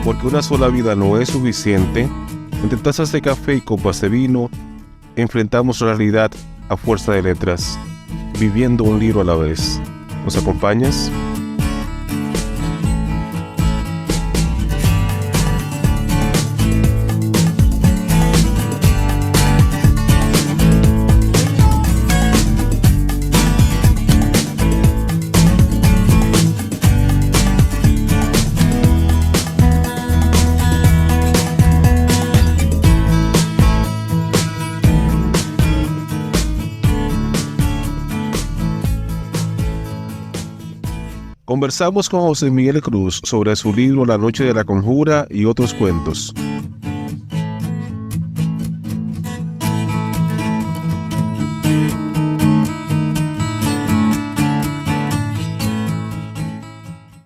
Porque una sola vida no es suficiente, entre tazas de café y copas de vino, enfrentamos la realidad a fuerza de letras, viviendo un libro a la vez. ¿Nos acompañas? Conversamos con José Miguel Cruz sobre su libro La Noche de la Conjura y otros cuentos.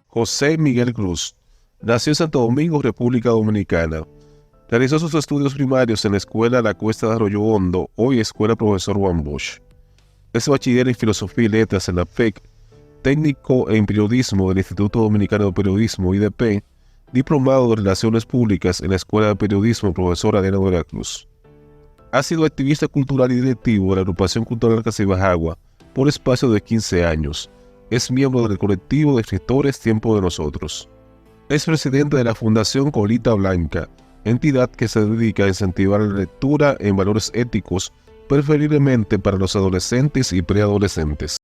José Miguel Cruz nació en Santo Domingo, República Dominicana. Realizó sus estudios primarios en la Escuela La Cuesta de Arroyo Hondo, hoy Escuela Profesor Juan Bosch. Es bachiller en Filosofía y Letras en la PEC, técnico en periodismo del Instituto Dominicano de Periodismo, IDP, diplomado de Relaciones Públicas en la Escuela de Periodismo Profesor Adriano de la Cruz. Ha sido activista cultural y directivo de la Agrupación Cultural Casibajagua por espacio de 15 años. Es miembro del colectivo de escritores Tiempo de Nosotros. Es presidente de la Fundación Colita Blanca, entidad que se dedica a incentivar la lectura en valores éticos, preferiblemente para los adolescentes y preadolescentes.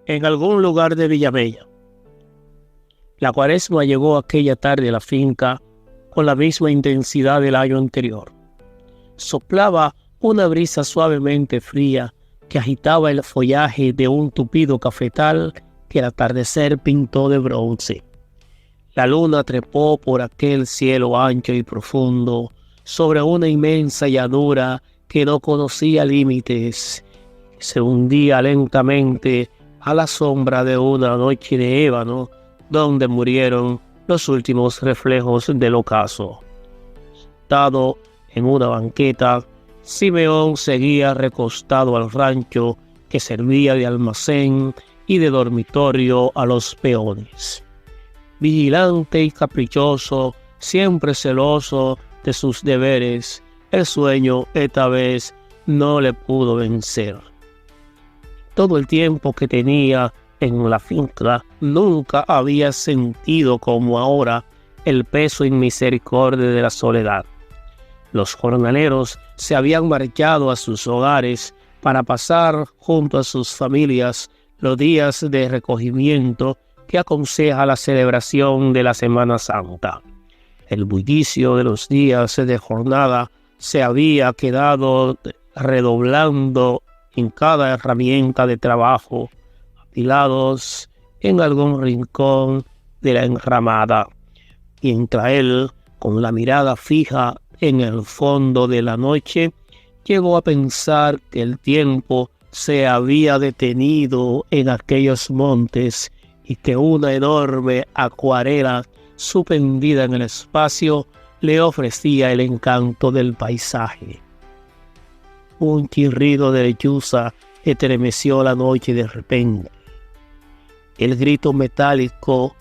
En algún lugar de Villamella. La cuaresma llegó aquella tarde a la finca con la misma intensidad del año anterior. Soplaba una brisa suavemente fría que agitaba el follaje de un tupido cafetal que el atardecer pintó de bronce. La luna trepó por aquel cielo ancho y profundo sobre una inmensa llanura que no conocía límites. Se hundía lentamente a la sombra de una noche de ébano, donde murieron los últimos reflejos del ocaso. Sentado en una banqueta, Simeón seguía recostado al rancho que servía de almacén y de dormitorio a los peones. Vigilante y caprichoso, siempre celoso de sus deberes, el sueño esta vez no le pudo vencer. Todo el tiempo que tenía en la finca, nunca había sentido como ahora el peso y misericordia de la soledad. Los jornaleros se habían marchado a sus hogares para pasar junto a sus familias los días de recogimiento que aconseja la celebración de la Semana Santa. El bullicio de los días de jornada se había quedado redoblando en cada herramienta de trabajo, apilados en algún rincón de la enramada, mientras él, con la mirada fija en el fondo de la noche, llegó a pensar que el tiempo se había detenido en aquellos montes y que una enorme acuarela suspendida en el espacio le ofrecía el encanto del paisaje. Un chirrido de lechuza estremeció la noche de repente. El grito metálico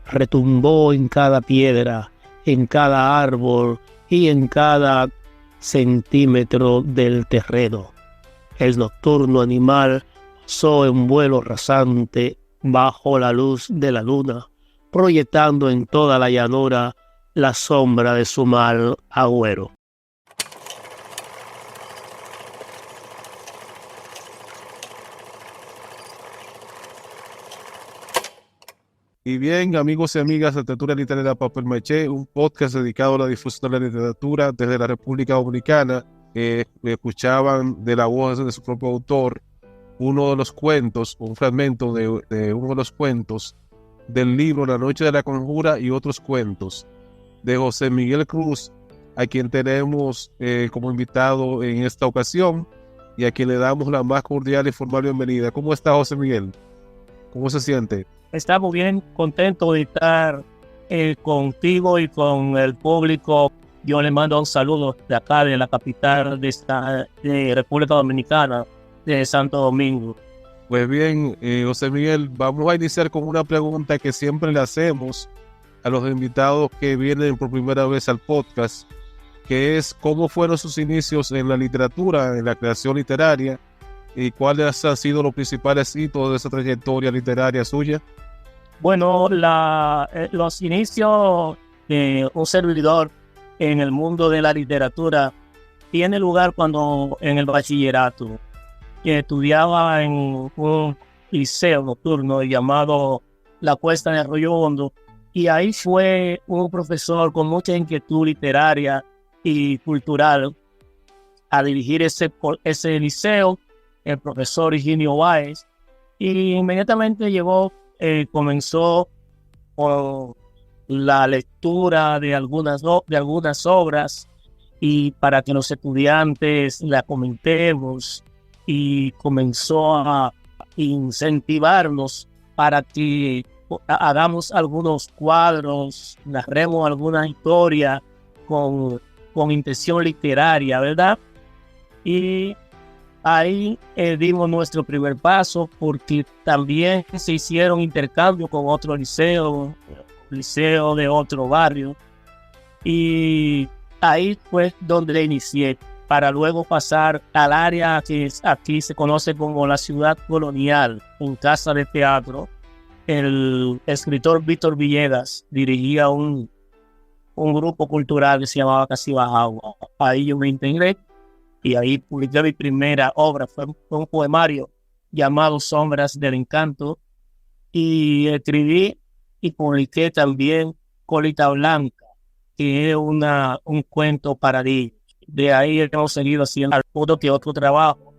retumbó en cada piedra, en cada árbol y en cada centímetro del terreno. El nocturno animal pasó en vuelo rasante bajo la luz de la luna, proyectando en toda la llanura la sombra de su mal agüero. Y bien, amigos y amigas de Literatura Literaria Papel Maché, un podcast dedicado a la difusión de la literatura desde la República Dominicana. Escuchaban de la voz de su propio autor uno de los cuentos, un fragmento de uno de los cuentos del libro La Noche de la Conjura y otros cuentos, de José Miguel Cruz, a quien tenemos como invitado en esta ocasión. y a quien le damos la más cordial y formal bienvenida. ¿Cómo está, José Miguel? ¿Cómo se siente? Estamos bien contentos de estar contigo y con el público. Yo le mando un saludo de acá, de la capital de República Dominicana, de Santo Domingo. Pues bien, José Miguel, vamos a iniciar con una pregunta que siempre le hacemos a los invitados que vienen por primera vez al podcast, que es ¿cómo fueron sus inicios en la literatura, en la creación literaria, y cuáles han sido los principales hitos de esa trayectoria literaria suya? Bueno, los inicios de un servidor en el mundo de la literatura tiene lugar cuando en el bachillerato, que estudiaba en un liceo nocturno llamado La Cuesta de Arroyo Hondo, y ahí fue un profesor con mucha inquietud literaria y cultural a dirigir ese liceo, el profesor Higinio Báez, y inmediatamente comenzó con la lectura de algunas obras, y para que los estudiantes la comentemos, y comenzó a incentivarnos para que hagamos algunos cuadros, narremos alguna historia con intención literaria, ¿verdad? Y ahí dimos nuestro primer paso, porque también se hicieron intercambios con otro liceo de otro barrio, y ahí fue donde inicié, para luego pasar al área que aquí se conoce como la Ciudad Colonial, en Casa de Teatro. El escritor Víctor Villegas dirigía un grupo cultural que se llamaba Casi Bajagua. Ahí yo me integré y ahí publiqué mi primera obra. Fue un poemario llamado Sombras del Encanto, y escribí y publiqué también Colita Blanca, que es un cuento para niños. De ahí hemos seguido haciendo alguno que otro trabajo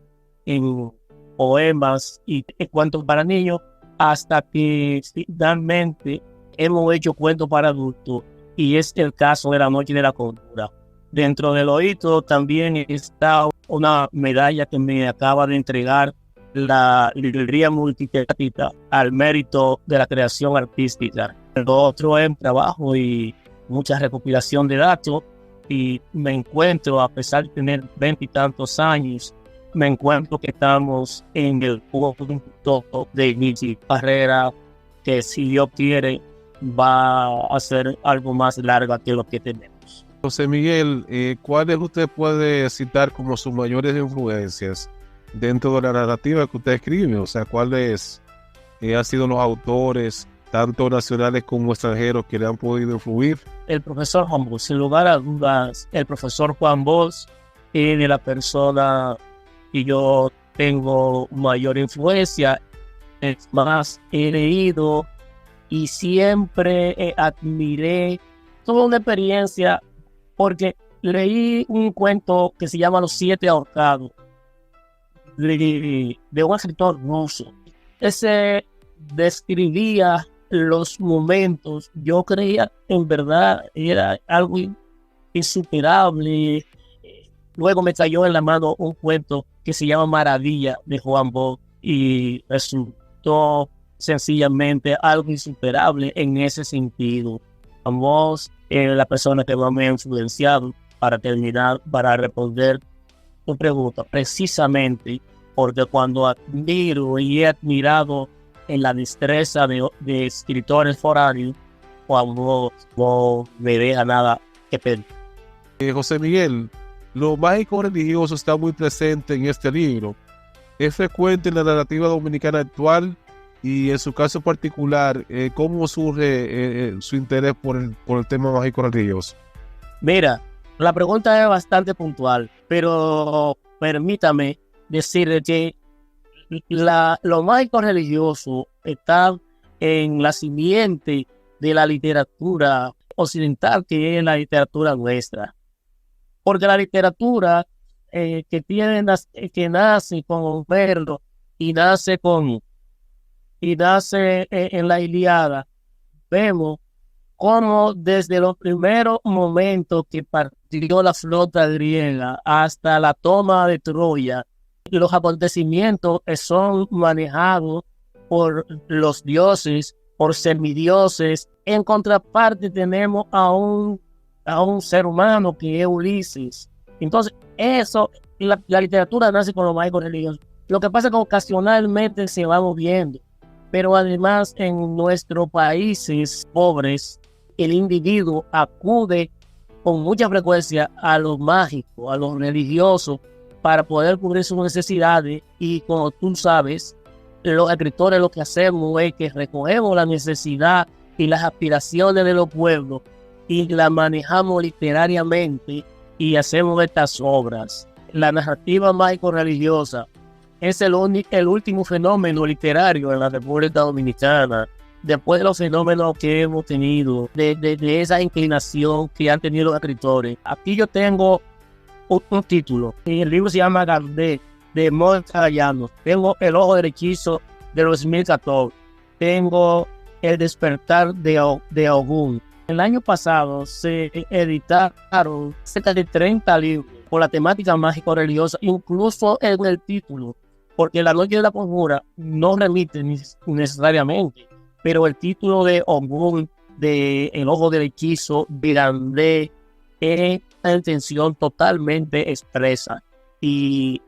en poemas y cuentos para niños, hasta que finalmente hemos hecho cuentos para adultos, y es el caso de La Noche de la Cordura. Dentro del oído también está una medalla que me acaba de entregar la librería multitécnica al mérito de la creación artística. Lo otro es trabajo y mucha recopilación de datos, y me encuentro, a pesar de tener 20 y tantos años, me encuentro que estamos en el punto de mi carrera, que si Dios quiere va a ser algo más larga que lo que tenemos. José Miguel, ¿cuáles usted puede citar como sus mayores influencias dentro de la narrativa que usted escribe? O sea, ¿cuáles han sido los autores, tanto nacionales como extranjeros, que le han podido influir? El profesor Juan Bosch, sin lugar a dudas, el profesor Juan Bosch es de la persona que yo tengo mayor influencia. Es más, he leído y siempre admiré toda una experiencia, porque leí un cuento que se llama Los Siete Ahorcados, de un escritor ruso. Ese describía los momentos, yo creía en verdad era algo insuperable. Luego me cayó en la mano un cuento que se llama Maravilla, de Juan Bosch, y resultó sencillamente algo insuperable en ese sentido. Juan Bosch es la persona que más me ha influenciado, para terminar, para responder tu pregunta, precisamente porque cuando admiro y he admirado en la destreza de escritores foráneos, Juan Bosch no me deja nada que pedir. José Miguel, lo mágico religioso está muy presente en este libro. Es frecuente en la narrativa dominicana actual, y en su caso particular, ¿cómo surge su interés por el tema mágico religioso? Mira, la pregunta es bastante puntual, pero permítame decir que lo mágico religioso está en la simiente de la literatura occidental, que es la literatura nuestra. Porque la literatura que nace con Homero y nace en la Ilíada, vemos cómo desde los primeros momentos que partió la flota griega hasta la toma de Troya, Los acontecimientos son manejados por los dioses, por semidioses. En contraparte tenemos a un ser humano que es Ulises. Entonces, la literatura nace con los mágicos religiosos. Lo que pasa es que ocasionalmente se va moviendo, pero además en nuestros países pobres, el individuo acude con mucha frecuencia a lo mágico, a lo religioso, para poder cubrir sus necesidades. Y como tú sabes, los escritores lo que hacemos es que recogemos la necesidad y las aspiraciones de los pueblos y las manejamos literariamente y hacemos estas obras. La narrativa mágico-religiosa es el último fenómeno literario en la República Dominicana, después de los fenómenos que hemos tenido, de esa inclinación que han tenido los escritores. Aquí yo tengo un título, y el libro se llama Gandé, de Mónica Llanos. Tengo El Ojo del Hechizo, de 2014. Tengo El Despertar de Ogún. El año pasado se editaron cerca de 30 libros por la temática mágico-religiosa, incluso en el título, porque La Noche de la Conjura no remite necesariamente, pero el título de Ogún, de El Ojo del Hechizo, de Gandé, es una intención totalmente expresa. Y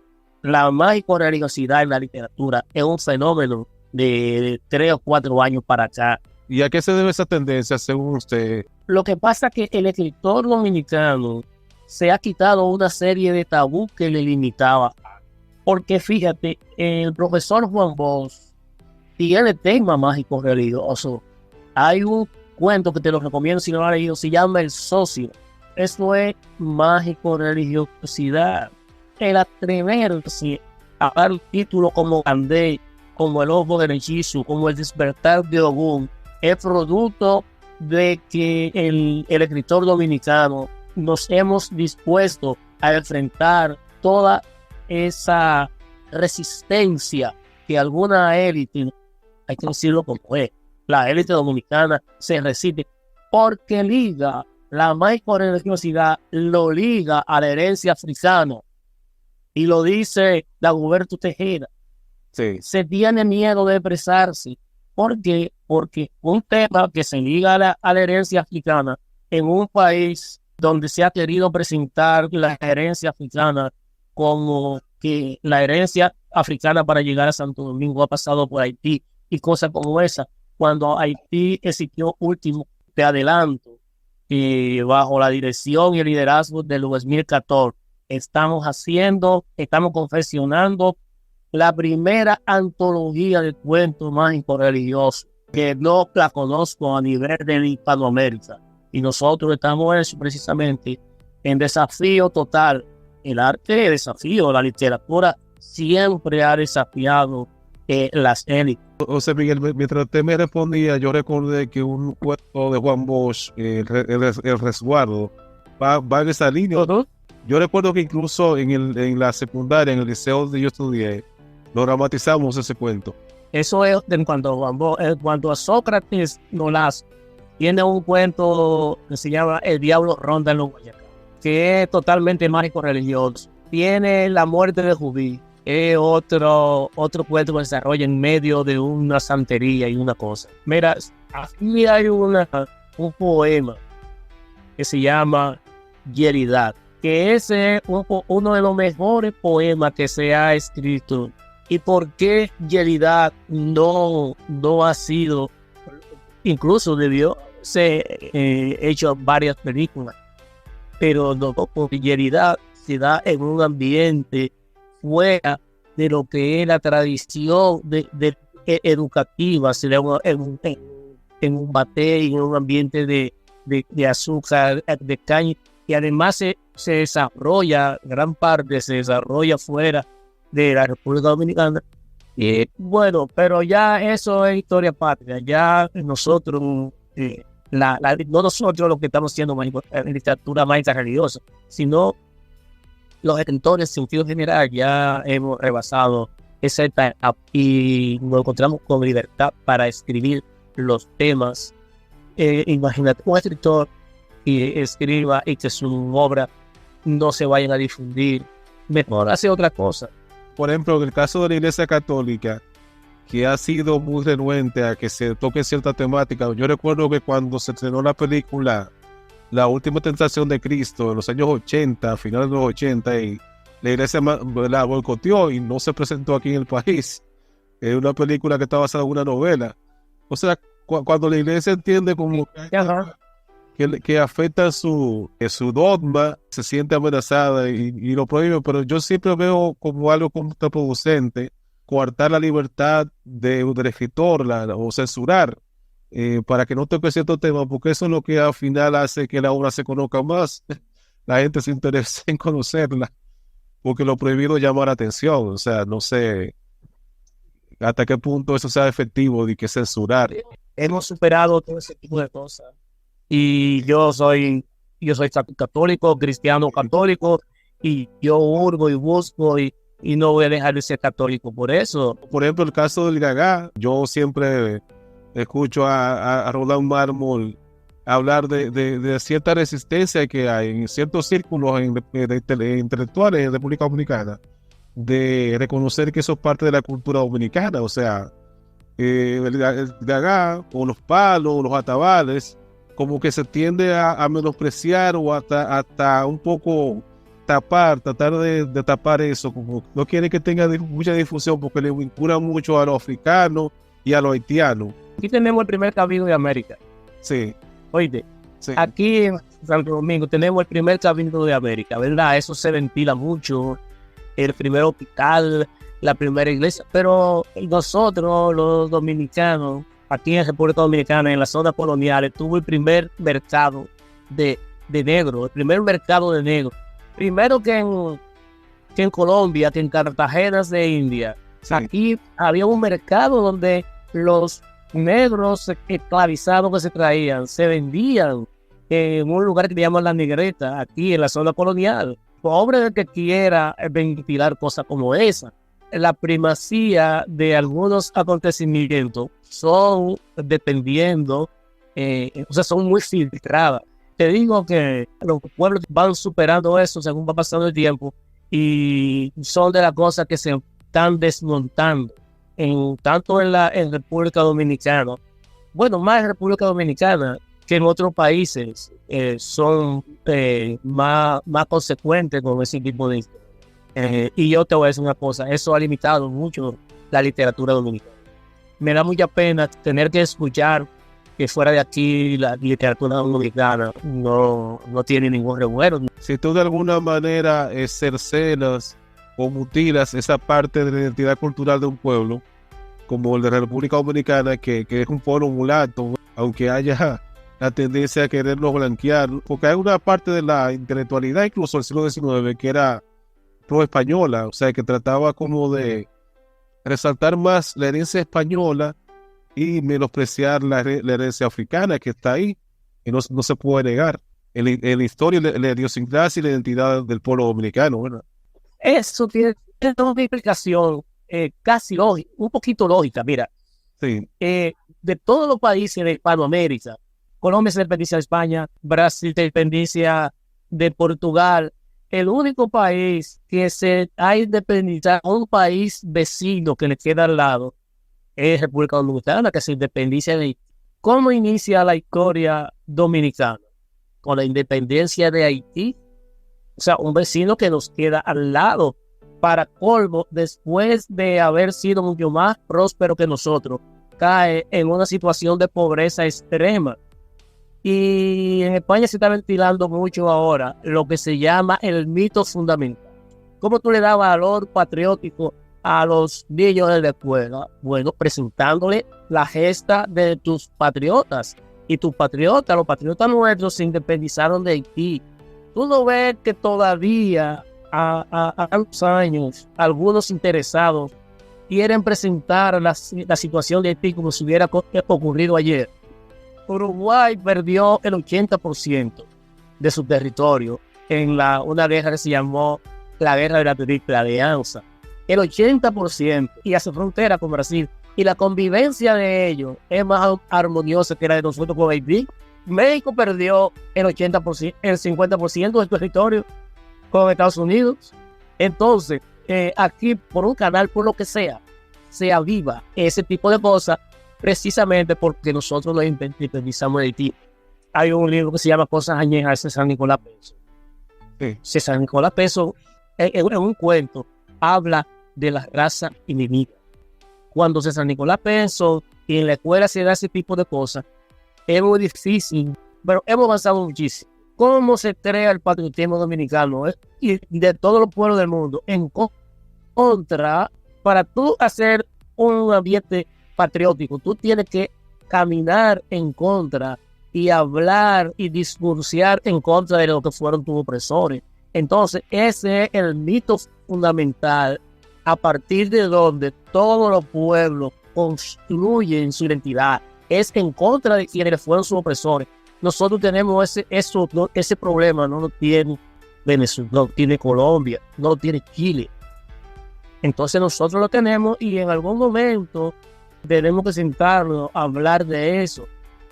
la mágico-religiosidad en la literatura es un fenómeno de 3 o 4 años para acá. ¿Y a qué se debe esa tendencia, según usted? Lo que pasa es que el escritor dominicano se ha quitado una serie de tabú que le limitaba. Porque fíjate, el profesor Juan Bosch tiene tema mágico religioso. Hay un cuento que te lo recomiendo si no lo has leído, se llama El Socio. Eso es mágico religiosidad. El atreverse a dar títulos como Gandé, como El Ojo del Hechizo, como El Despertar de Ogún, es producto de que el escritor dominicano nos hemos dispuesto a enfrentar toda esa resistencia que alguna élite, hay que decirlo como es, la élite dominicana se resiste porque liga la mágico-religiosidad, lo liga a la herencia africana, y lo dice Dagoberto Tejeda. Sí. Se tiene miedo de expresarse. ¿Por qué? Porque un tema que se liga a la herencia africana en un país donde se ha querido presentar la herencia africana como que la herencia africana para llegar a Santo Domingo ha pasado por Haití y cosas como esa, cuando Haití existió último, te adelanto, bajo la dirección y el liderazgo del 2014, estamos confeccionando la primera antología de cuentos mágicos religiosos, que no la conozco a nivel de Hispanoamérica. Y nosotros estamos precisamente en desafío total. El arte de desafío, la literatura siempre ha desafiado las élites. José Miguel, mientras usted me respondía, yo recordé que un cuento de Juan Bosch, el resguardo, va en esa línea. Uh-huh. Yo recuerdo que incluso en la secundaria, en el liceo donde yo estudié, lo dramatizamos ese cuento. Eso es en cuanto a Juan Bosch. En cuanto a Sócrates Nolasco, tiene un cuento que se llama El Diablo Ronda en los Guayacán, que es totalmente mágico religioso. Tiene La Muerte de Jubí, es otro cuento que se desarrolla en medio de una santería y una cosa. Mira, aquí hay un poema que se llama Yelidad, que ese es uno de los mejores poemas que se ha escrito. ¿Y por qué Yelidad no ha sido? Incluso debió ser hecho varias películas, pero no, porque Yelidad se da en un ambiente fuera de lo que es la tradición educativa, se da en un baté, en un ambiente de azúcar, de caña, y además se desarrolla, gran parte se desarrolla fuera de la República Dominicana. Y bueno, pero ya eso es historia patria. Ya nosotros, no nosotros lo que estamos haciendo en literatura mágica religiosa, sino los escritores en sentido general ya hemos rebasado esa etapa y nos encontramos con libertad para escribir los temas. Imagínate, un escritor que escriba y que su obra no se vayan a difundir, mejor hace otra cosa. Por ejemplo, en el caso de la Iglesia Católica, que ha sido muy renuente a que se toque cierta temática. Yo recuerdo que cuando se estrenó la película La Última Tentación de Cristo en los años 80, a finales de los 80, y la iglesia la boicoteó y no se presentó aquí en el país. Es una película que está basada en una novela. O sea, cuando la iglesia entiende como que afecta su dogma, se siente amenazada y lo prohíbe, pero yo siempre veo como algo contraproducente coartar la libertad del escritor o censurar para que no toque ciertos temas, porque eso es lo que al final hace que la obra se conozca más, la gente se interesa en conocerla, porque lo prohibido llama la atención. O sea, no sé hasta qué punto eso sea efectivo de que censurar. Hemos superado todo ese tipo de cosas. Y yo soy católico, cristiano católico, y yo hurgo y busco y no voy a dejar de ser católico por eso. Por ejemplo, el caso del Gaga, yo siempre escucho a Roland Mármol hablar de cierta resistencia que hay en ciertos círculos intelectuales en República Dominicana, de reconocer que eso es parte de la cultura dominicana. O sea, el Gaga o los palos o los atabales, como que se tiende a menospreciar o hasta un poco tratar de tapar eso, como no quiere que tenga mucha difusión porque le vincula mucho a los africanos y a los haitianos. Aquí tenemos el primer cabildo de América. Sí. Oíste, sí. Aquí en Santo Domingo tenemos el primer cabildo de América, ¿verdad? Eso se ventila mucho, el primer hospital, la primera iglesia, pero nosotros, los dominicanos, aquí en República Dominicana, en la zona colonial, tuvo el primer mercado de negro, el primer mercado de negro. Primero que en Colombia, que en Cartagena de India. Sí. Aquí había un mercado donde los negros esclavizados que se traían se vendían en un lugar que se llama La Negreta, aquí en la zona colonial. Pobre del que quiera ventilar cosas como esa. La primacía de algunos acontecimientos son dependiendo, o sea, son muy filtradas. Te digo que los pueblos van superando eso según va pasando el tiempo y son de las cosas que se están desmontando, tanto en República Dominicana, bueno, más en República Dominicana que en otros países son más consecuentes con ese tipo de... y yo te voy a decir una cosa, eso ha limitado mucho la literatura dominicana. Me da mucha pena tener que escuchar que fuera de aquí la literatura dominicana no tiene ningún revuelo. Si tú de alguna manera cercenas o mutilas esa parte de la identidad cultural de un pueblo, como el de la República Dominicana, que es un pueblo mulato, aunque haya la tendencia a quererlo blanquear, porque hay una parte de la intelectualidad, incluso del siglo XIX, que era pro-española, o sea, que trataba como de resaltar más la herencia española y menospreciar la herencia africana que está ahí, y no se puede negar. En la historia, la idiosincrasia y la identidad del pueblo dominicano, ¿verdad? Eso tiene una explicación casi lógica, un poquito lógica, mira. Sí. De todos los países de Hispanoamérica, Colombia se independicia de España, Brasil se independicia de Portugal, el único país que se ha independizado, un país vecino que le queda al lado, es República Dominicana, que se independicia de Haití. ¿Cómo inicia la historia dominicana? Con la independencia de Haití. O sea, un vecino que nos queda al lado. Para colmo, después de haber sido mucho más próspero que nosotros, cae en una situación de pobreza extrema. Y en España se está ventilando mucho ahora lo que se llama el mito fundamental. ¿Cómo tú le das valor patriótico a los niños de la escuela? Bueno, presentándole la gesta de tus patriotas. Y tus patriotas, los patriotas nuestros se independizaron de Haití. Tú no ves que todavía a tantos años algunos interesados quieren presentar la situación de Haití como si hubiera ocurrido ayer. Uruguay perdió el 80% de su territorio en una guerra que se llamó la Guerra de la Triple Alianza. El 80%, y hace frontera con Brasil. Y la convivencia de ellos es más armoniosa que la de nosotros con Haití. México perdió el 50% de su territorio con Estados Unidos. Entonces, aquí por un canal, por lo que sea, se aviva ese tipo de cosas precisamente porque nosotros lo independizamos de Haití. Hay un libro que se llama Cosas añejas de César Nicolás Peso. Sí. César Nicolás Peso, en un cuento, habla de la raza enemiga. Cuando César Nicolás Peso y en la escuela se da ese tipo de cosas, es muy difícil, pero hemos avanzado muchísimo. ¿Cómo se crea el patriotismo dominicano y de todos los pueblos del mundo en contra? Para tú hacer un ambiente patriótico, tú tienes que caminar en contra y hablar y discursiar en contra de lo que fueron tus opresores. Entonces, ese es el mito fundamental a partir de donde todos los pueblos construyen su identidad. Es en contra de quienes fueron sus opresores. Nosotros tenemos ese problema, no lo tiene Venezuela, no lo tiene Colombia, no lo tiene Chile. Entonces nosotros lo tenemos y en algún momento tenemos que sentarnos a hablar de eso.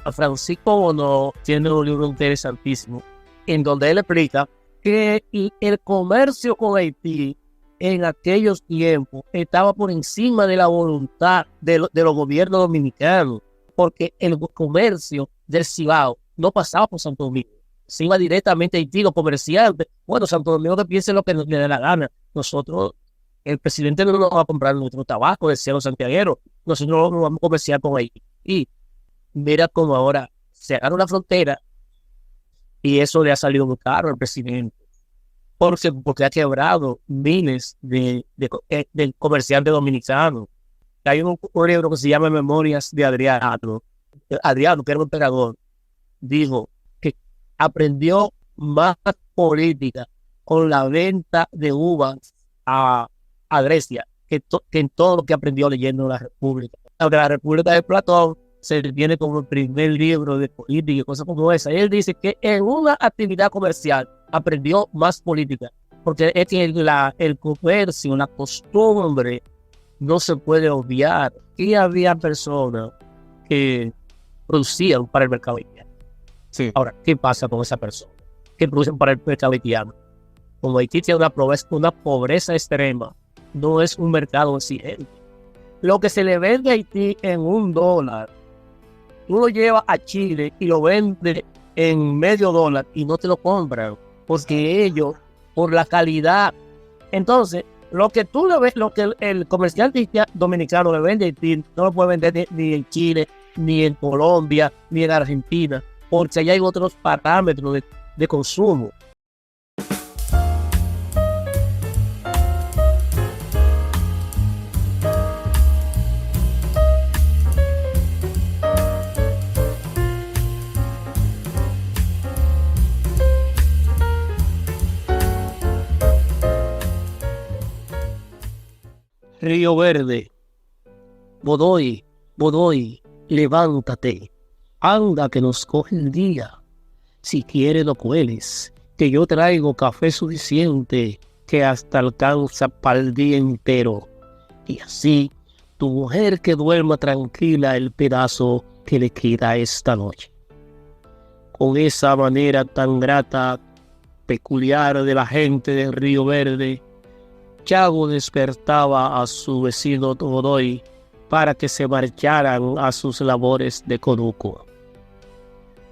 A Francisco Bono tiene un libro interesantísimo en donde él explica que el comercio con Haití en aquellos tiempos estaba por encima de la voluntad de los gobiernos dominicanos, porque el comercio del Cibao no pasaba por Santo Domingo, se iba directamente a Haití. Los comerciantes, bueno, Santo Domingo que piense lo que le dé la gana. Nosotros, el presidente no nos va a comprar nuestro tabaco del cielo santiaguero, nosotros no vamos a comerciar con Haití. Y mira cómo ahora cerraron la frontera y eso le ha salido muy caro al presidente, porque ha quebrado miles de comerciantes dominicanos. Hay un libro que se llama Memorias de Adriano. Adriano, que era un emperador, dijo que aprendió más política con la venta de uvas a Grecia que en todo lo que aprendió leyendo La República. La República de Platón se tiene como el primer libro de política y cosas como esa. Y él dice que en una actividad comercial aprendió más política, porque es que el comercio, la costumbre, no se puede obviar. Y había personas que producían para el mercado haitiano. Sí. Ahora, ¿qué pasa con esa persona? ¿Qué producen para el mercado haitiano? Como Haití tiene una pobreza extrema, no es un mercado exigente. Lo que se le vende a Haití en $1, tú lo llevas a Chile y lo vendes en $0.50 y no te lo compran, porque ellos, por la calidad. Entonces, lo que tú le ves, lo que el comerciante dominicano le vende a Haití, no lo puede vender ni en Chile, ni en Colombia, ni en Argentina, porque allá hay otros parámetros de consumo. Río Verde, Godoy, levántate, anda que nos coge el día. Si quieres lo cueles, que yo traigo café suficiente que hasta alcanza para el día entero. Y así, tu mujer que duerma tranquila el pedazo que le queda esta noche. Con esa manera tan grata, peculiar de la gente de Río Verde, Chago despertaba a su vecino Godoy para que se marcharan a sus labores de conuco.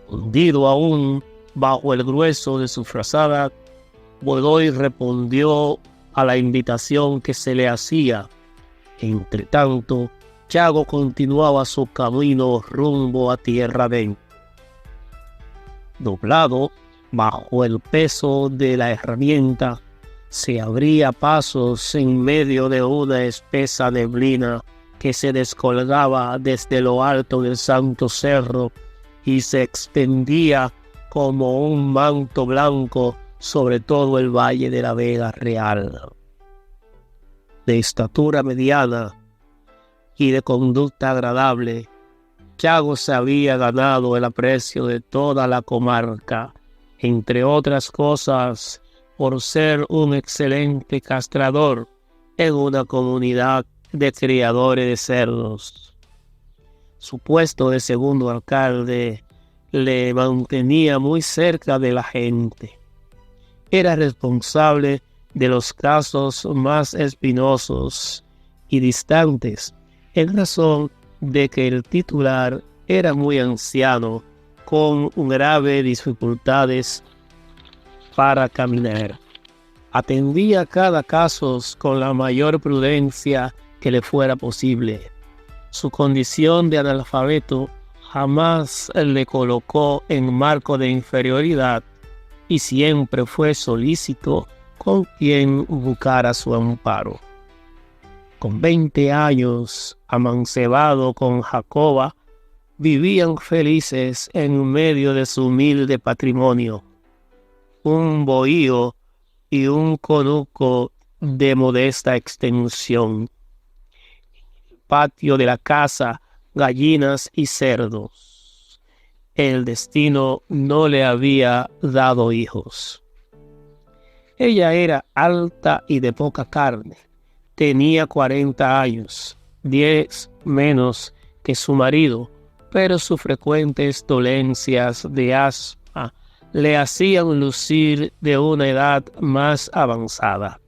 Hundido aún bajo el grueso de su frazada, Godoy respondió a la invitación que se le hacía. Entre tanto, Chago continuaba su camino rumbo a tierra adentro. Doblado bajo el peso de la herramienta, se abría pasos en medio de una espesa neblina que se descolgaba desde lo alto del Santo Cerro y se extendía como un manto blanco sobre todo el valle de la Vega Real. De estatura mediana y de conducta agradable, Chago se había ganado el aprecio de toda la comarca, entre otras cosas, por ser un excelente castrador en una comunidad de criadores de cerdos. Su puesto de segundo alcalde le mantenía muy cerca de la gente. Era responsable de los casos más espinosos y distantes, en razón de que el titular era muy anciano, con graves dificultades para caminar. Atendía cada caso con la mayor prudencia que le fuera posible. Su condición de analfabeto jamás le colocó en marco de inferioridad y siempre fue solícito con quien buscara su amparo. Con 20 años, amancebado con Jacoba, vivían felices en medio de su humilde patrimonio, un bohío y un conuco de modesta extensión. Patio de la casa, gallinas y cerdos. El destino no le había dado hijos. Ella era alta y de poca carne. Tenía 40 años, 10 menos que su marido, pero sus frecuentes dolencias de asma le hacían lucir de una edad más avanzada.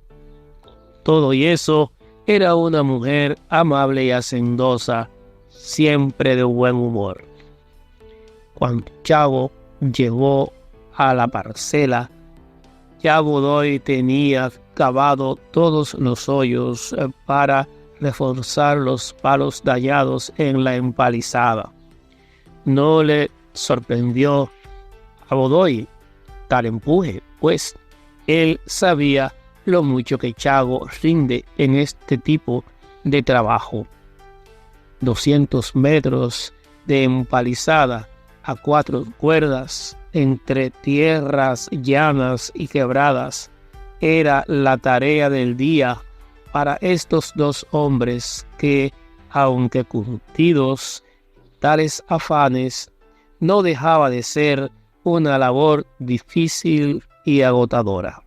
Todo y eso, era una mujer amable y hacendosa, siempre de buen humor. Cuando Chavo llegó a la parcela, ya Godoy tenía cavado todos los hoyos para reforzar los palos dañados en la empalizada. No le sorprendió a Godoy tal empuje, pues él sabía lo mucho que Chavo rinde en este tipo de trabajo. 200 metros de empalizada a 4 cuerdas entre tierras llanas y quebradas era la tarea del día para estos dos hombres que, aunque curtidos tales afanes, no dejaba de ser una labor difícil y agotadora.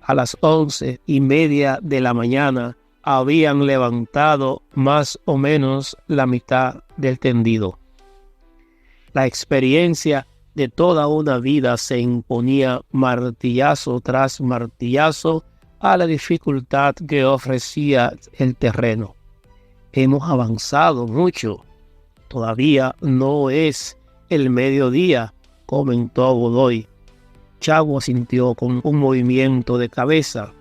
A las 11:30 de la mañana habían levantado más o menos la mitad del tendido. La experiencia de toda una vida se imponía martillazo tras martillazo a la dificultad que ofrecía el terreno. Hemos avanzado mucho. Todavía no es el mediodía, comentó Godoy. Chavo asintió con un movimiento de cabeza,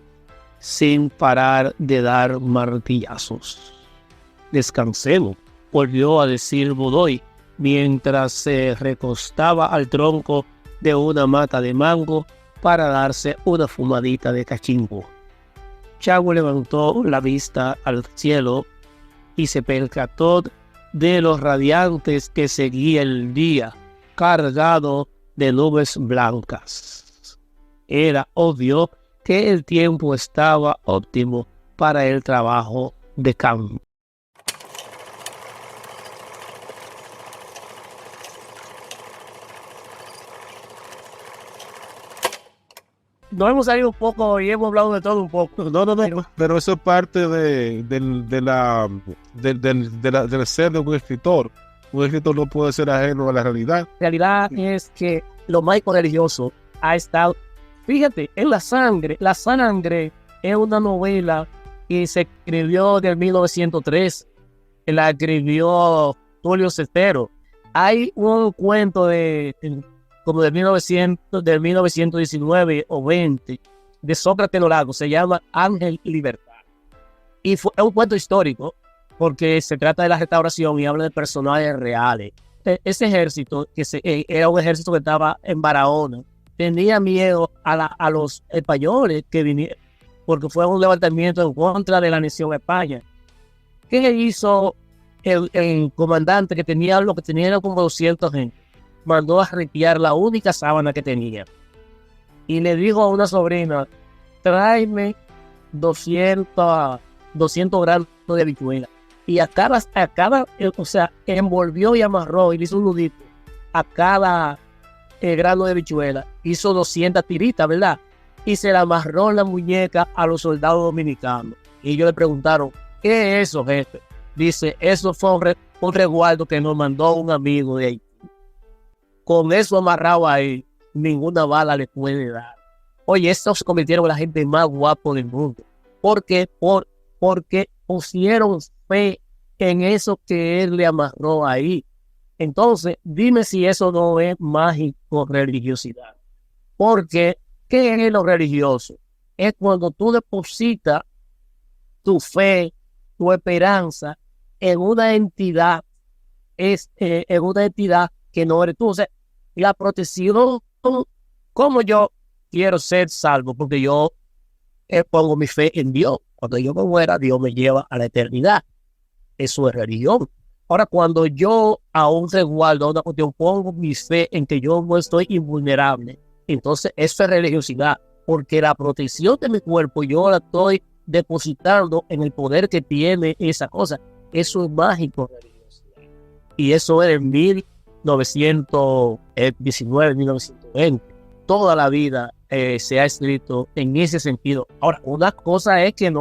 sin parar de dar martillazos. Descansemos, volvió a decir Godoy, mientras se recostaba al tronco de una mata de mango para darse una fumadita de cachimbo. Chavo levantó la vista al cielo y se percató de los radiantes que seguía el día, cargado de nubes blancas. Era obvio que el tiempo estaba óptimo para el trabajo de campo. Nos hemos salido un poco y hemos hablado de todo un poco. No, pero eso es parte del ser de un escritor. Un escritor no puede ser ajeno a la realidad. La realidad es que lo más religioso ha estado, fíjate, en La Sangre. La Sangre es una novela que se escribió en 1903. La escribió Tulio Cestero. Hay un cuento como de 1919 o 20 de Sócrates Lolago, se llama Ángel y Libertad. Y es un cuento histórico porque se trata de la restauración y habla de personajes reales. Ese ejército, era un ejército que estaba en Barahona, tenía miedo a los españoles que vinieron, porque fue un levantamiento en contra de la nación España. ¿Qué hizo el comandante que tenía lo que tenía era como 200 gente? Mandó a retirar la única sábana que tenía y le dijo a una sobrina: tráeme 200 gramos de habichuela. Y envolvió y amarró y le hizo un nudito a cada grano de habichuela. Hizo 200 tiritas, ¿verdad? Y se la amarró en la muñeca a los soldados dominicanos. Y ellos le preguntaron: ¿qué es eso, jefe? Dice: eso fue un resguardo que nos mandó un amigo de ahí. Con eso amarrado ahí, ninguna bala le puede dar. Oye, estos se convirtieron en la gente más guapo del mundo. Porque pusieron fe en eso que él le amarró ahí. Entonces, dime si eso no es mágico religiosidad. Porque, ¿qué es lo religioso? Es cuando tú depositas tu fe, tu esperanza en una entidad, en una entidad que no eres tú. O sea, la protección, como yo quiero ser salvo, porque yo pongo mi fe en Dios. Cuando yo me muera, Dios me lleva a la eternidad. Eso es religión. Ahora, cuando yo aún resguardo una cuestión, pongo mi fe en que yo no estoy invulnerable, entonces eso es religiosidad, porque la protección de mi cuerpo yo la estoy depositando en el poder que tiene esa cosa. Eso es mágico religiosidad. Y eso es en 1919, 1920. Toda la vida se ha escrito en ese sentido. Ahora, una cosa es que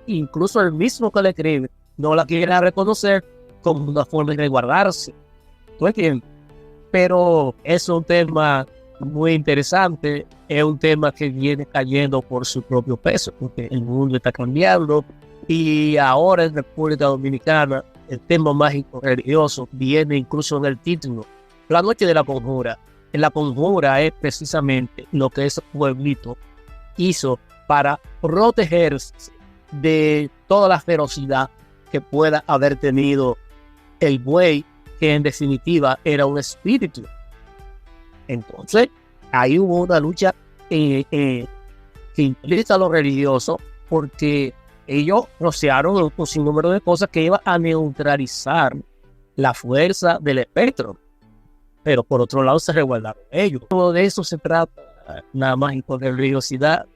incluso el mismo que le escribe no la quiera reconocer como una forma de resguardarse. ¿Tú entiendes? Pero es un tema muy interesante, es un tema que viene cayendo por su propio peso, porque el mundo está cambiando y ahora en República Dominicana el tema mágico religioso viene incluso en el título, La Noche de la Conjura. En la conjura es precisamente lo que ese pueblito hizo para protegerse de toda la ferocidad que pueda haber tenido el buey, que en definitiva era un espíritu. Entonces, ahí hubo una lucha que implica lo religioso, porque ellos rociaron un sinnúmero de cosas que iban a neutralizar la fuerza del espectro. Pero por otro lado se resguardaron ellos. Todo de eso se trata, nada más, y con religiosidad.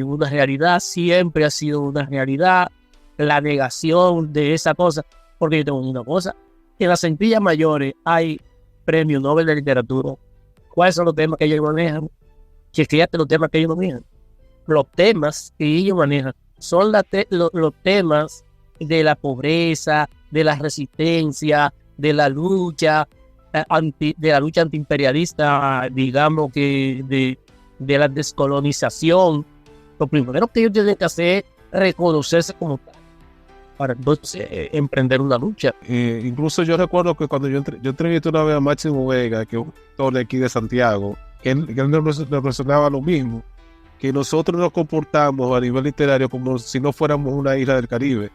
Una realidad, siempre ha sido una realidad, la negación de esa cosa. Porque yo tengo una cosa, en las Antillas Mayores hay premio Nobel de Literatura. ¿Cuáles son los temas que ellos manejan? Chequéate los temas que ellos manejan. Los temas que ellos manejan son los temas de la pobreza, de la resistencia, de la lucha antiimperialista, digamos que de la descolonización. Lo primero que ellos tienen que hacer es reconocerse como tal, para entonces emprender una lucha. Incluso yo recuerdo que cuando yo entrevisté una vez a Máximo Vega, que es un actor de aquí de Santiago, que él representaba lo mismo, que nosotros nos comportamos a nivel literario como si no fuéramos una isla del Caribe.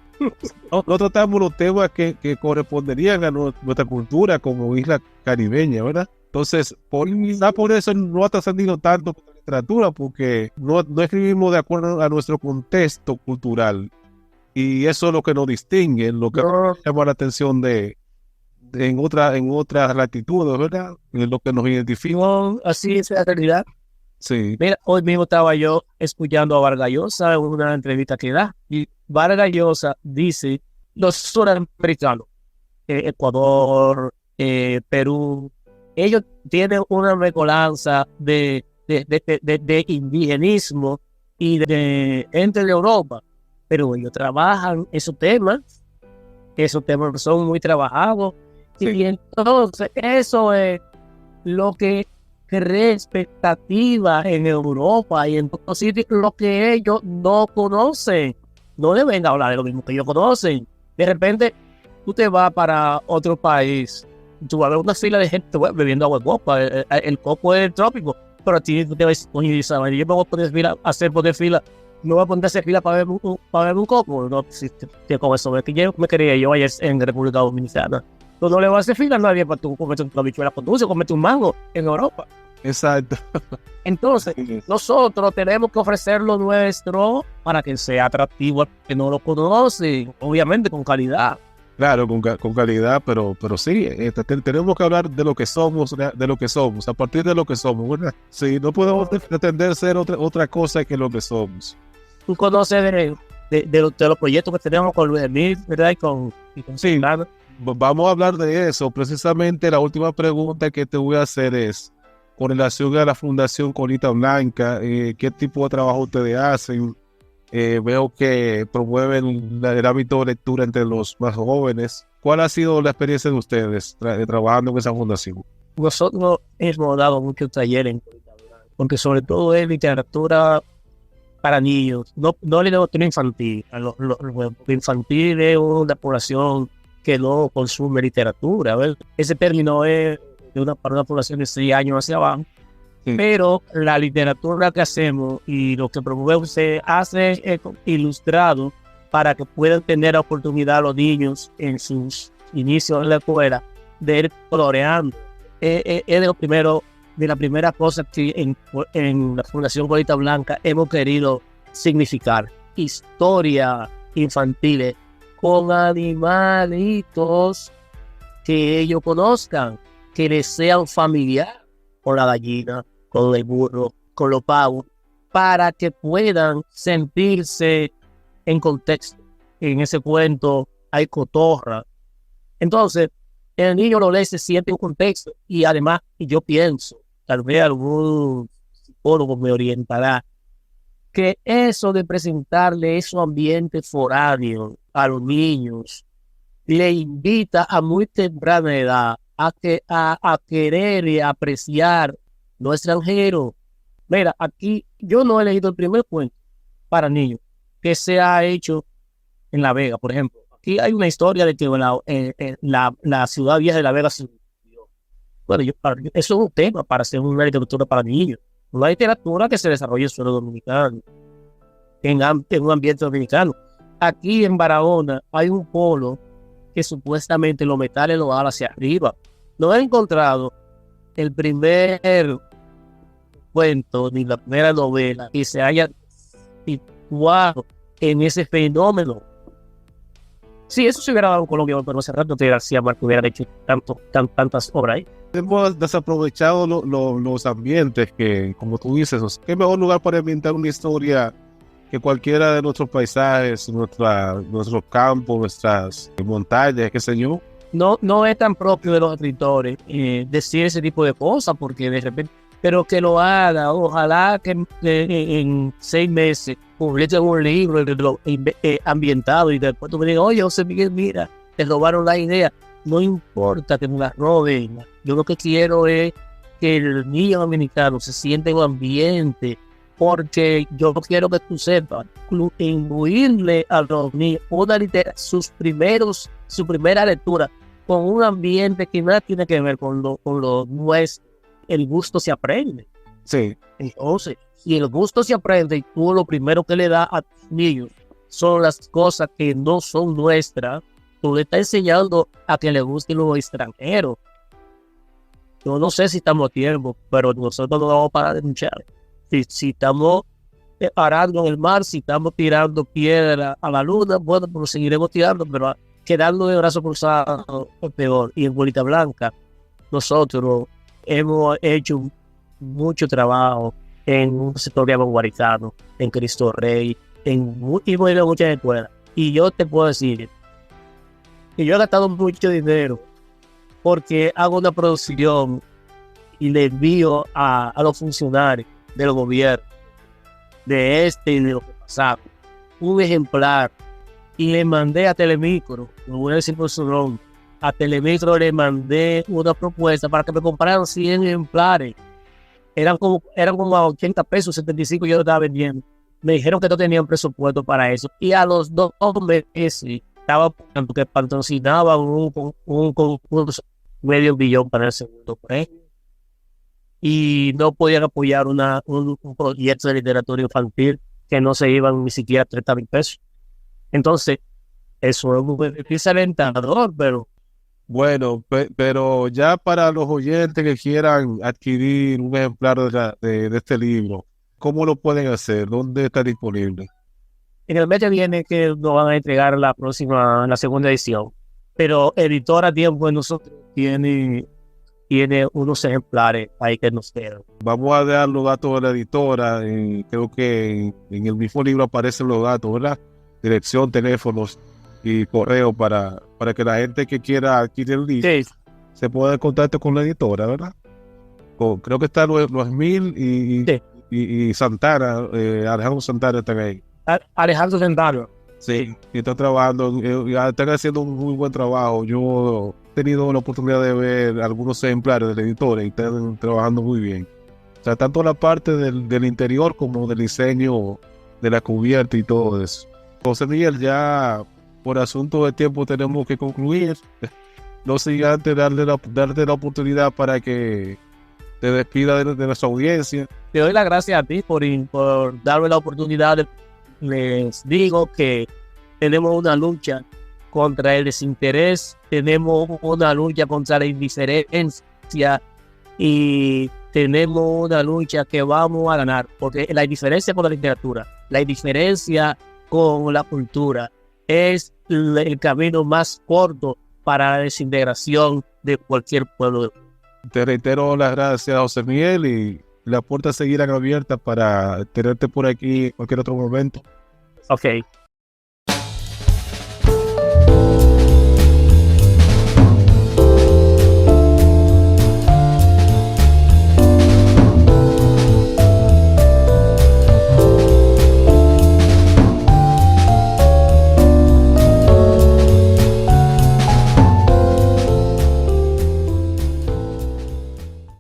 No tratamos los temas que corresponderían a nuestra cultura como isla caribeña, ¿verdad? Entonces, por eso no ha trascendido tanto con la literatura, porque no escribimos de acuerdo a nuestro contexto cultural. Y eso es lo que nos distingue, lo que llama la atención en otras latitudes, ¿verdad? Es lo que nos identifica. No, así es la realidad. Sí. Mira, hoy mismo estaba yo escuchando a Vargas Llosa en una entrevista que da, y Vargas Llosa dice: los suramericanos, Ecuador, Perú, ellos tienen una mezcolanza de indigenismo y de entre Europa, pero ellos trabajan esos temas son muy trabajados, sí. Y entonces eso es lo que crea expectativa en Europa y en otros sitios, lo que ellos no conocen. No le vengan a hablar de lo mismo que ellos conocen. De repente tú te vas para otro país, tú vas a ver una fila de gente bebiendo agua de copa. El coco es el trópico, pero a ti tú te vas a decir: yo me voy a poner fila, no voy a ponerse fila para beber un coco. No, si con eso que yo me quería yo ayer en República Dominicana. Tú no le vas a hacer fila a nadie para tú comerte una bichuela con dulce, comerte un mango en Europa. Exacto. Entonces, nosotros tenemos que ofrecer lo nuestro para que sea atractivo al que no lo conoce, obviamente con calidad. Claro, con calidad, pero sí, tenemos que hablar de lo que somos, a partir de lo que somos, ¿verdad? Sí, no podemos pretender ser otra cosa que lo que somos. Tú conoces de los proyectos que tenemos con Luis Emil, ¿verdad? Y con sí, vamos a hablar de eso. Precisamente la última pregunta que te voy a hacer es, con relación a la Fundación Colita Blanca, ¿qué tipo de trabajo ustedes hacen? Veo que promueven el hábito de lectura entre los más jóvenes. ¿Cuál ha sido la experiencia de ustedes trabajando en esa fundación? Nosotros hemos dado muchos talleres en Colita Blanca. porque sobre todo es literatura para niños, no literatura infantil. Lo infantil es una población que no consume literatura. ¿Ves? Ese término es para una población de 6 años hacia abajo. Sí. Pero la literatura que hacemos y lo que promovemos se hace ilustrado para que puedan tener la oportunidad los niños en sus inicios en la escuela de ir coloreando. Es de lo primero, de la primera cosa que en la Fundación Bolita Blanca hemos querido significar. Historia infantiles con animalitos que ellos conozcan, que les sean familiar, con la gallina, con el burro, con los pavos, para que puedan sentirse en contexto. En ese cuento hay cotorra. Entonces, el niño lo lee, se siente en contexto, y además, y yo pienso, tal vez algún psicólogo me orientará, que eso de presentarle ese ambiente foráneo a los niños le invita a muy temprana edad a querer y apreciar lo extranjero. Mira, aquí yo no he leído el primer cuento para niños que se ha hecho en La Vega, por ejemplo. Aquí hay una historia de que la ciudad vieja de La Vega se hundió. Bueno, eso es un tema para hacer una literatura para niños. Una literatura que se desarrolla en suelo dominicano, en un ambiente dominicano. Aquí en Barahona hay un polo que supuestamente los metales lo van hacia arriba. No he encontrado el primer cuento ni la primera novela que se haya situado en ese fenómeno. Sí, eso se hubiera dado en Colombia, pero hace rato que García Márquez hubiera hecho tantas obras ahí. Hemos desaprovechado los ambientes que, como tú dices, qué mejor lugar para ambientar una historia que cualquiera de nuestros paisajes, nuestros campos, nuestras montañas, qué sé yo. No es tan propio de los escritores decir ese tipo de cosas, porque de repente, pero que lo haga, ojalá que en 6 meses publiquen un libro ambientado y después tú me digas, oye, José Miguel, mira, te robaron la idea. No importa que me la roben, yo lo que quiero es que el niño dominicano se sienta en un ambiente, porque yo quiero que tú sepas, imbuirle a los niños su primera lectura con un ambiente que nada tiene que ver con lo nuestro. El gusto se aprende. Sí. Entonces, si el gusto se aprende y tú lo primero que le das a tus niños son las cosas que no son nuestras, tú le estás enseñando a que le guste lo extranjero. Yo no sé si estamos a tiempo, pero nosotros no vamos a parar de luchar. Si estamos arando en el mar, si estamos tirando piedra a la luna, bueno, pues seguiremos tirando, pero quedando de brazos cruzados es peor. Y en Bolita Blanca, nosotros hemos hecho mucho trabajo en un sector vanguardizado, en Cristo Rey, en muchas escuelas. Y yo te puedo decir que yo he gastado mucho dinero porque hago una producción y le envío a los funcionarios del gobierno, de y de lo que pasaba, un ejemplar, y le mandé a Telemicro, lo voy a decir por su nombre, a Telemicro le mandé una propuesta para que me compraran 100 ejemplares, eran como a 80 pesos, 75 yo lo estaba vendiendo. Me dijeron que no tenían presupuesto para eso, y a los 2 meses estaba que patrocinaban un concurso $500 million para el segundo premio, y no podían apoyar un proyecto de literatura infantil que no se iban ni siquiera a 30,000 pesos. Entonces, eso es alentador, pero... Bueno, pero ya para los oyentes que quieran adquirir un ejemplar de este libro, ¿cómo lo pueden hacer? ¿Dónde está disponible? En el mes que viene que nos van a entregar la segunda edición, pero Editora Tiempo de nosotros tiene unos ejemplares ahí que nos quedan. Vamos a dar los datos de la editora. Creo que en el mismo libro aparecen los datos, ¿verdad? Dirección, teléfonos y correo para que la gente que quiera adquirir el libro se pueda en contacto con la editora, ¿verdad? Creo que está Noemil y Santana, Alejandro Santana están ahí. Alejandro Santana. Sí, y están trabajando, están haciendo un muy buen trabajo. Yo he tenido la oportunidad de ver algunos ejemplares de la editora y están trabajando muy bien. O sea, tanto la parte del interior como del diseño de la cubierta y todo eso. José Miguel, ya por asunto de tiempo tenemos que concluir. No sin antes darte la oportunidad para que te despida de nuestra audiencia. Te doy las gracias a ti por darme la oportunidad. Les digo que tenemos una lucha contra el desinterés, tenemos una lucha contra la indiferencia y tenemos una lucha que vamos a ganar, porque la indiferencia con la literatura, la indiferencia con la cultura es el camino más corto para la desintegración de cualquier pueblo. Te reitero las gracias, José Miguel, y las puertas seguirán abiertas para tenerte por aquí en cualquier otro momento. Ok.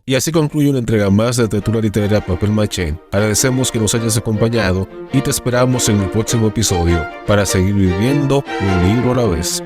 Y así concluye una entrega más de Tertulia Literaria Papel Maché. Agradecemos que nos hayas acompañado y te esperamos en el próximo episodio para seguir viviendo un libro a la vez.